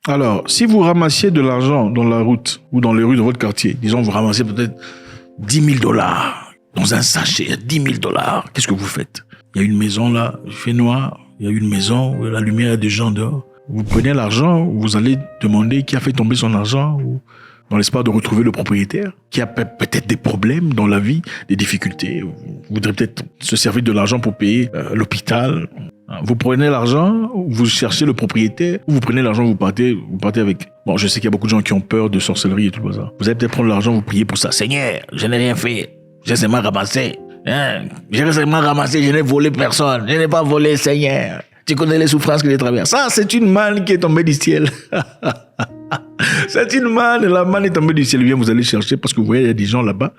Alors, si vous ramassiez de l'argent dans la route ou dans les rues de votre quartier, disons vous ramassez peut-être $10 000 dans un sachet, $10 000, qu'est-ce que vous faites? Il y a une maison là, il fait noir, il y a une maison où la lumière, il y a des gens dehors. Vous prenez l'argent, vous allez demander qui a fait tomber son argent ou dans l'espoir de retrouver le propriétaire, qui a peut-être des problèmes dans la vie, des difficultés. Vous voudrez peut-être se servir de l'argent pour payer l'hôpital. Vous prenez l'argent, vous cherchez le propriétaire, ou vous prenez l'argent, vous partez avec. Bon, je sais qu'il y a beaucoup de gens qui ont peur de sorcellerie et tout ça. Vous allez peut-être prendre l'argent, vous priez pour ça. Seigneur, je n'ai rien fait. J'ai seulement ramassé. J'ai seulement ramassé, je n'ai volé personne. Je n'ai pas volé, Seigneur. Tu connais les souffrances que j'ai traversées. Ça, c'est une manne qui est tombée du ciel. C'est une manne. La manne est tombée du ciel. Bien, vous allez chercher parce que vous voyez, il y a des gens là-bas.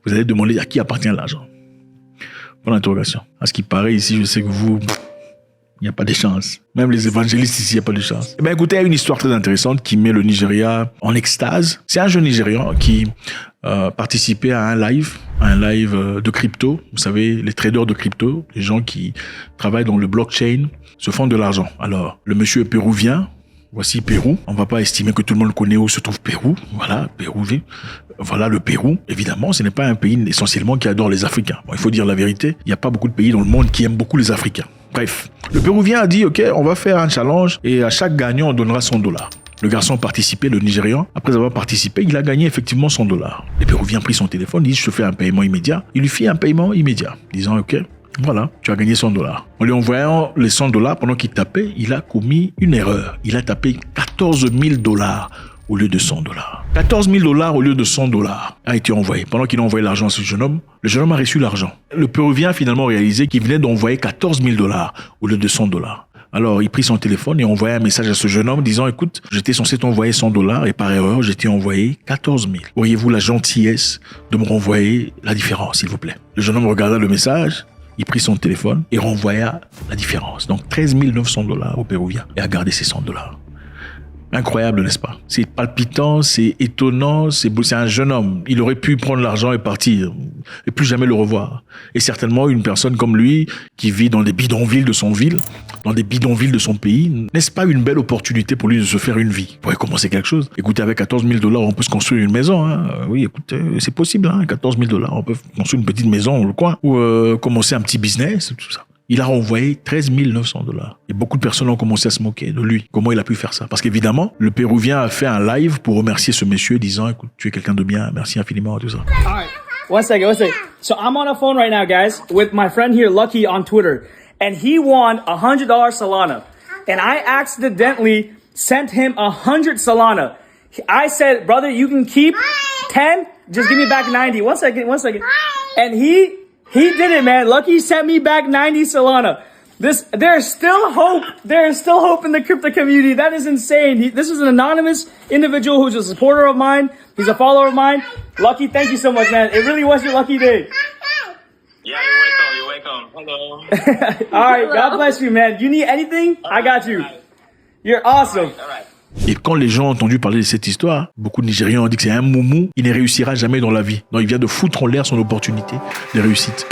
Vous allez demander à qui appartient l'argent. Pour l'interrogation. À ce qui paraît ici, je sais que vous... Il n'y a pas de chance. Même les évangélistes ici, il n'y a pas de chance. Eh bien, écoutez, il y a une histoire très intéressante qui met le Nigeria en extase. C'est un jeune Nigérian qui participait à un live de crypto. Vous savez, les traders de crypto, les gens qui travaillent dans le blockchain, se font de l'argent. Alors, le monsieur est péruvien. Voici Pérou. On ne va pas estimer que tout le monde connaît où se trouve Pérou. Voilà, Pérou. Voilà le Pérou. Évidemment, ce n'est pas un pays essentiellement qui adore les Africains. Bon, il faut dire la vérité. Il n'y a pas beaucoup de pays dans le monde qui aiment beaucoup les Africains. Bref, le Péruvien a dit, OK, on va faire un challenge et à chaque gagnant, on donnera $100. Le garçon participait, le Nigérian. Après avoir participé, il a gagné effectivement $100. Le Péruvien a pris son téléphone, il dit, je te fais un paiement immédiat. Il lui fit un paiement immédiat, disant, OK, voilà, tu as gagné $100. En lui envoyant les $100, pendant qu'il tapait, il a commis une erreur. Il a tapé $14 000 au lieu de $100. $14 000 au lieu de $100 a été envoyé. Pendant qu'il a envoyé l'argent à ce jeune homme, le jeune homme a reçu l'argent. Le Péruvien a finalement réalisé qu'il venait d'envoyer $14 000 au lieu de $100. Alors, il prit son téléphone et envoya un message à ce jeune homme disant, écoute, j'étais censé t'envoyer $100 et par erreur, j'ai t'ai envoyé 14 000. Auriez-vous la gentillesse de me renvoyer la différence, s'il vous plaît? Le jeune homme regarda le message. Il prit son téléphone et renvoya la différence. Donc, $13 900 au Péruvien et a gardé ses $100. Incroyable, n'est-ce pas? C'est palpitant, c'est étonnant, c'est beau. C'est un jeune homme. Il aurait pu prendre l'argent et partir et plus jamais le revoir. Et certainement, une personne comme lui, qui vit dans des bidonvilles de son ville, dans des bidonvilles de son pays, n'est-ce pas une belle opportunité pour lui de se faire une vie? Il pourrait commencer quelque chose. Écoutez, avec $14 000, on peut se construire une maison. Hein. Oui, écoutez, c'est possible. Hein. $14 000, on peut construire une petite maison dans le coin ou commencer un petit business, tout ça. Il a renvoyé $13 900. Et beaucoup de personnes ont commencé à se moquer de lui. Comment il a pu faire ça? Parce qu'évidemment, le Péruvien a fait un live pour remercier ce monsieur, disant, écoute, tu es quelqu'un de bien, merci infiniment, tout ça. All right. One second. So I'm on a phone right now, guys, with my friend here, Lucky, on Twitter. And he won $100 Solana. And I accidentally sent him 100 Solana. I said, brother, you can keep 10. Just give me back 90. One second. And he did it, man. Lucky sent me back 90 Solana. There's still hope. There is still hope in the crypto community. That is insane. This is an anonymous individual who's a supporter of mine. He's a follower of mine. Lucky, thank you so much, man. It really was your lucky day. Yeah, you're welcome. Hello. All right, God bless you, man. You need anything? I got you. You're awesome. All right. Et quand les gens ont entendu parler de cette histoire, beaucoup de Nigériens ont dit que c'est un moumou, il ne réussira jamais dans la vie. Donc il vient de foutre en l'air son opportunité de réussite.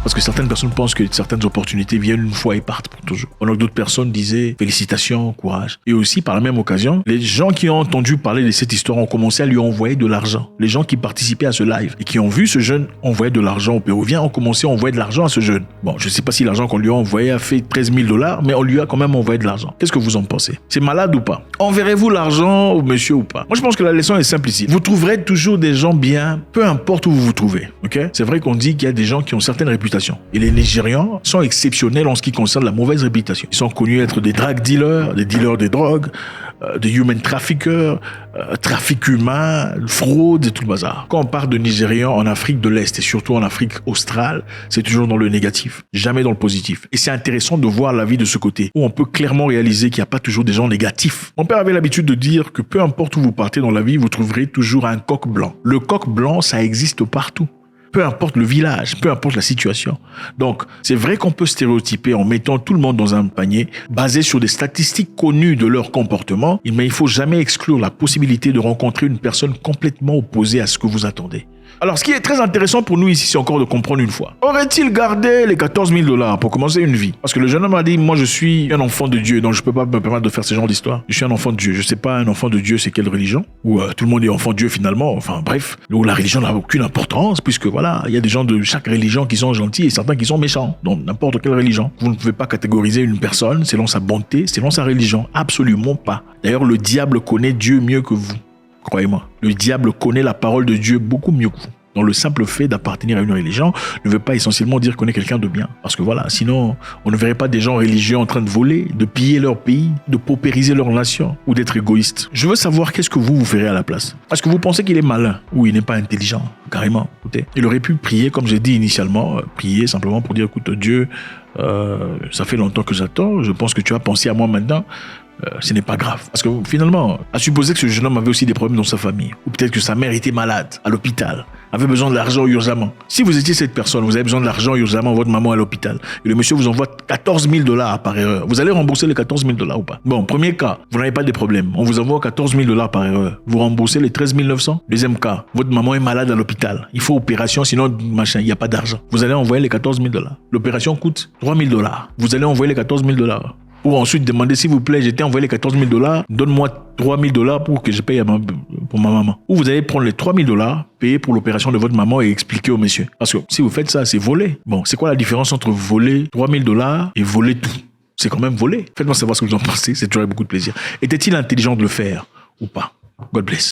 Parce que certaines personnes pensent que certaines opportunités viennent une fois et partent pour toujours. Pendant que d'autres personnes disaient félicitations, courage. Et aussi, par la même occasion, les gens qui ont entendu parler de cette histoire ont commencé à lui envoyer de l'argent. Les gens qui participaient à ce live et qui ont vu ce jeune envoyer de l'argent au Péruvien ont commencé à envoyer de l'argent à ce jeune. Bon, je ne sais pas si l'argent qu'on lui a envoyé a fait $13 000, mais on lui a quand même envoyé de l'argent. Qu'est-ce que vous en pensez? C'est malade ou pas? Enverrez-vous l'argent au monsieur ou pas? Moi, je pense que la leçon est simple ici. Vous trouverez toujours des gens bien, peu importe où vous vous trouvez. Ok? C'est vrai qu'on dit qu'il y a des gens qui ont certaines réputations. Et les Nigérians sont exceptionnels en ce qui concerne la mauvaise réputation. Ils sont connus être des drug dealers, des dealers de drogue, des human traffickers, trafic humain, fraude et tout le bazar. Quand on parle de Nigérians en Afrique de l'Est et surtout en Afrique australe, c'est toujours dans le négatif, jamais dans le positif. Et c'est intéressant de voir la vie de ce côté, où on peut clairement réaliser qu'il n'y a pas toujours des gens négatifs. Mon père avait l'habitude de dire que peu importe où vous partez dans la vie, vous trouverez toujours un coq blanc. Le coq blanc, ça existe partout. Peu importe le village, peu importe la situation. Donc, c'est vrai qu'on peut stéréotyper en mettant tout le monde dans un panier, basé sur des statistiques connues de leur comportement, mais il faut jamais exclure la possibilité de rencontrer une personne complètement opposée à ce que vous attendez. Alors, ce qui est très intéressant pour nous ici, c'est encore de comprendre une fois. Aurait-il gardé les 14 000 $ pour commencer une vie? Parce que le jeune homme a dit, moi je suis un enfant de Dieu, donc je peux pas me permettre de faire ce genre d'histoire. Je suis un enfant de Dieu. Je sais pas, un enfant de Dieu, c'est quelle religion? Ou tout le monde est enfant de Dieu finalement. Enfin bref, où la religion n'a aucune importance, puisque voilà, il y a des gens de chaque religion qui sont gentils et certains qui sont méchants. Donc n'importe quelle religion. Vous ne pouvez pas catégoriser une personne selon sa bonté, selon sa religion. Absolument pas. D'ailleurs, le diable connaît Dieu mieux que vous. Croyez-moi, le diable connaît la parole de Dieu beaucoup mieux que vous. Donc le simple fait d'appartenir à une religion ne veut pas essentiellement dire qu'on est quelqu'un de bien. Parce que voilà, sinon, on ne verrait pas des gens religieux en train de voler, de piller leur pays, de paupériser leur nation ou d'être égoïstes. Je veux savoir qu'est-ce que vous ferez à la place. Est-ce que vous pensez qu'il est malin ou il n'est pas intelligent? Carrément, écoutez. Il aurait pu prier, comme j'ai dit initialement, prier simplement pour dire, écoute Dieu, ça fait longtemps que j'attends, je pense que tu as pensé à moi maintenant. Ce n'est pas grave. Parce que finalement, à supposer que ce jeune homme avait aussi des problèmes dans sa famille, ou peut-être que sa mère était malade, à l'hôpital, avait besoin de l'argent urgemment. Si vous étiez cette personne, vous avez besoin de l'argent urgemment, votre maman à l'hôpital, et le monsieur vous envoie 14 000 $ par erreur, vous allez rembourser les 14 000 $ ou pas? Bon, premier cas, vous n'avez pas de problème. On vous envoie 14 000 $ par erreur. Vous remboursez les 13 900. Deuxième cas, votre maman est malade à l'hôpital. Il faut opération, sinon, machin, il n'y a pas d'argent. Vous allez envoyer les 14 000 $. L'opération coûte 3 000 $. Vous allez envoyer les 14 000 $. Pour ensuite demander, s'il vous plaît, j'ai été envoyé les 14 000 $, donne-moi 3 000 $ pour que je paye pour ma maman. Ou vous allez prendre les 3 000 $, payer pour l'opération de votre maman et expliquer au monsieur. Parce que si vous faites ça, c'est voler. Bon, c'est quoi la différence entre voler 3 000 $ et voler tout? C'est quand même voler. Faites-moi savoir ce que vous en pensez, c'est toujours avec beaucoup de plaisir. Était-il intelligent de le faire ou pas? God bless.